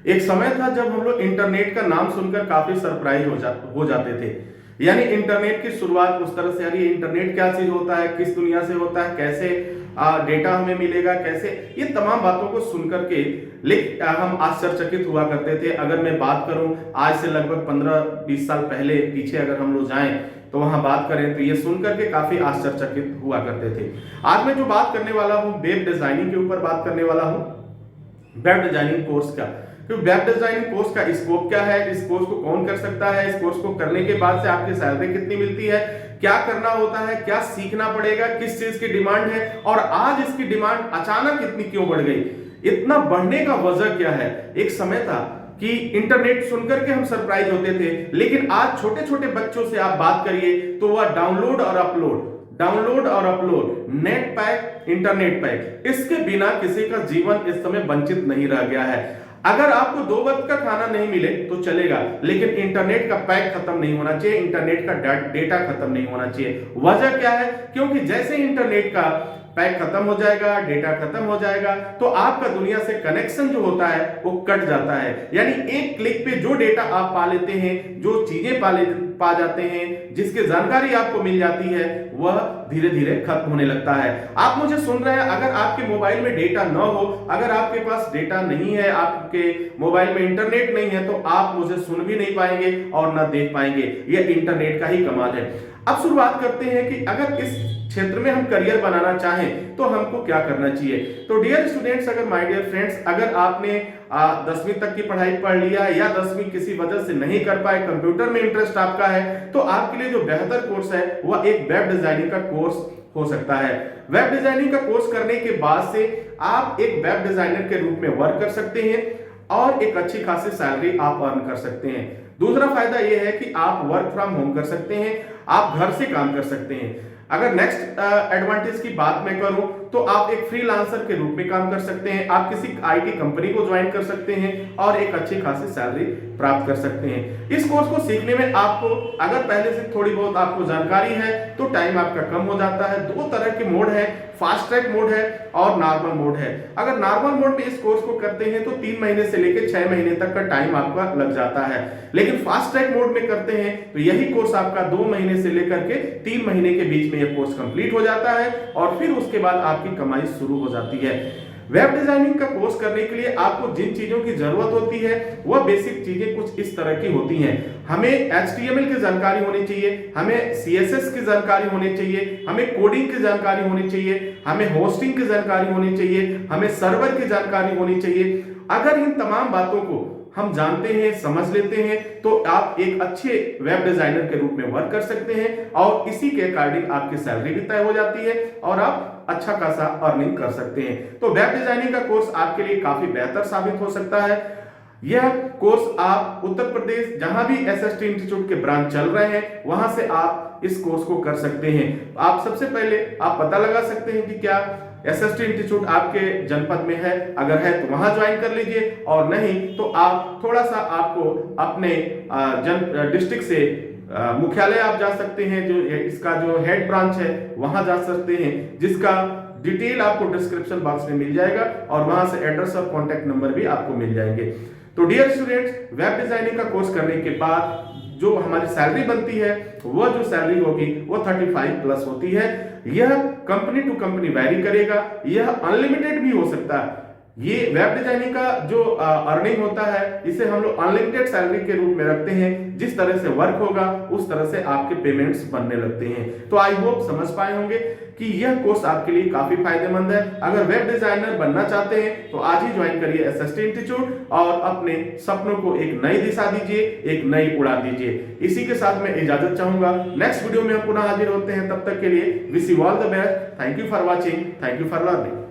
एक समय था जब हम लोग इंटरनेट का नाम सुनकर काफी सरप्राइज हो जाते थे। यानी इंटरनेट की शुरुआत उस तरह से, यानी इंटरनेट क्या चीज होता है, किस दुनिया से होता है, कैसे डेटा हमें मिलेगा, कैसे, ये तमाम बातों को सुनकर के हम आश्चर्यचकित हुआ करते थे। अगर मैं बात करूं आज से लगभग 15-20 साल पहले पीछे अगर हम लोग जाएं तो वहां बात करें तो ये सुनकर के काफी आश्चर्यचकित हुआ करते थे। आज मैं जो बात करने वाला हूं वेब डिजाइनिंग के ऊपर बात करने वाला हूं, वेब डिजाइनिंग कोर्स का। तो वेब डिजाइनिंग कोर्स का स्कोप क्या है, इस कोर्स को कौन कर सकता है, इस कोर्स को करने के बाद से आपकी सैलरी कितनी मिलती है, क्या करना होता है, क्या सीखना पड़ेगा, किस चीज की डिमांड है और आज इसकी डिमांड अचानक इतनी क्यों बढ़ गई, इतना बढ़ने का वजह क्या है। एक समय था कि इंटरनेट सुनकर के हम सरप्राइज होते थे, लेकिन आज छोटे छोटे बच्चों से आप बात करिए तो वह डाउनलोड और upload, net pack, internet pack, इसके बिना किसी का जीवन इस समय वंचित नहीं रह गया है। अगर आपको 2 वक्त का खाना नहीं मिले तो चलेगा, लेकिन इंटरनेट का पैक खत्म नहीं होना चाहिए, इंटरनेट का डेटा खत्म नहीं होना चाहिए। वजह क्या है, क्योंकि जैसे इंटरनेट का पैक खत्म हो जाएगा, डेटा खत्म हो जाएगा, तो आपका दुनिया से कनेक्शन जो होता है वो कट जाता है। यानी एक क्लिक पे जो डेटा आप पा लेते हैं, जो चीजें पा जाते हैं, जिसकी जानकारी आपको मिल जाती है, वह धीरे धीरे खत्म होने लगता है। आप मुझे सुन रहे हैं, अगर आपके मोबाइल में डेटा न हो, अगर आपके पास डेटा नहीं है, आपके मोबाइल में इंटरनेट नहीं है, तो आप मुझे सुन भी नहीं पाएंगे और न देख पाएंगे। यह इंटरनेट का ही कमाल है। अब शुरुआत करते हैं कि अगर इस क्षेत्र में हम करियर बनाना चाहें तो हमको क्या करना चाहिए। तो डियर स्टूडेंट्स, अगर माय डियर फ्रेंड्स, अगर आपने 10वीं तक की पढ़ाई पढ़ लिया या 10वीं किसी वजह से नहीं कर पाए, कंप्यूटर में इंटरेस्ट आपका है, तो आपके लिए जो बेहतर कोर्स है वह एक वेब डिजाइनिंग का कोर्स हो सकता है। वेब डिजाइनिंग का कोर्स करने के बाद से आप एक वेब डिजाइनर के रूप में वर्क कर सकते हैं और एक अच्छी खासी सैलरी आप अर्न कर सकते हैं। दूसरा फायदा यह है कि आप वर्क फ्रॉम होम कर सकते हैं, आप घर से काम कर सकते हैं। अगर नेक्स्ट एडवांटेज की बात मैं करूं तो आप एक फ्रीलांसर के रूप में काम कर सकते हैं, आप किसी आईटी कंपनी को ज्वाइन कर सकते हैं और एक अच्छी खासी सैलरी प्राप्त कर सकते हैं। इस कोर्स को सीखने में आपको अगर पहले से थोड़ी बहुत आपको जानकारी है तो टाइम आपका कम हो जाता है। 2 तरह के मोड है, फास्ट ट्रैक मोड है और नॉर्मल मोड है। अगर नॉर्मल मोड में इस कोर्स को करते हैं तो 3 महीने से लेकर 6 महीने तक का टाइम आपका लग जाता है, लेकिन फास्ट ट्रैक मोड में करते हैं तो यही कोर्स आपका 2 महीने से लेकर के 3 महीने के बीच में यह कोर्स कंप्लीट हो जाता है और फिर उसके बाद आपकी कमाई शुरू हो जाती है। वेब डिजाइनिंग का कोर्स करने के लिए आपको जिन चीजों की जरूरत होती है वह बेसिक चीजें कुछ इस तरह की होती हैं। हमें HTML की जानकारी होनी चाहिए, हमें CSS की जानकारी होनी चाहिए, हमें कोडिंग की जानकारी होनी चाहिए, हमें होस्टिंग की जानकारी होनी चाहिए, हमें सर्वर की जानकारी होनी चाहिए। अगर इन तमाम बातों को हम जानते हैं, समझ लेते हैं, तो आप एक अच्छे वेब डिजाइनर के रूप में वर्क कर सकते हैं और इसी के अकॉर्डिंग आपकी सैलरी भी तय हो जाती है और आप अच्छा खासा अर्निंग कर सकते हैं। तो वेब डिजाइनिंग का कोर्स आपके लिए काफी बेहतर साबित हो सकता है। यह कोर्स आप उत्तर प्रदेश जहां भी SST इंस्टीट्यूट के ब्रांच चल रहे हैं वहां से आप इस कोर्स को कर सकते हैं। आप सबसे पहले आप पता लगा सकते हैं कि क्या SST इंस्टीट्यूट आपके जनपद में है, अगर है तो वहां ज्वाइन कर लीजिए और नहीं तो आप थोड़ा सा आपको अपने डिस्ट्रिक्ट से मुख्यालय आप जा सकते हैं, जो इसका जो हेड ब्रांच है वहां जा सकते हैं, जिसका डिटेल आपको डिस्क्रिप्शन बॉक्स में मिल जाएगा और वहां से एड्रेस और कॉन्टैक्ट नंबर भी आपको मिल जाएंगे। तो डियर स्टूडेंट्स, वेब डिजाइनिंग का कोर्स करने के बाद जो हमारी सैलरी बनती है वह जो सैलरी होगी वो 35 प्लस होती है। यह कंपनी टू कंपनी वैरी करेगा, यह अनलिमिटेड भी हो सकता है। ये वेब डिजाइनिंग का जो अर्निंग होता है इसे हम लोग अनलिमिटेड सैलरी के रूप में रखते हैं। जिस तरह से वर्क होगा उस तरह से आपके पेमेंट्स बनने लगते हैं। तो आई होप समझ पाए होंगे कि यह कोर्स आपके लिए काफी फायदेमंद है। अगर वेब डिजाइनर बनना चाहते हैं तो आज ही ज्वाइन करिए SST इंस्टीट्यूट और अपने सपनों को एक नई दिशा दीजिए, एक नई उड़ान दीजिए। इसी के साथ मैं इजाजत चाहूंगा, नेक्स्ट वीडियो में हम पुनः हाजिर होते हैं। तब तक के लिए wish you all the best. Thank you for watching, thank you for learning.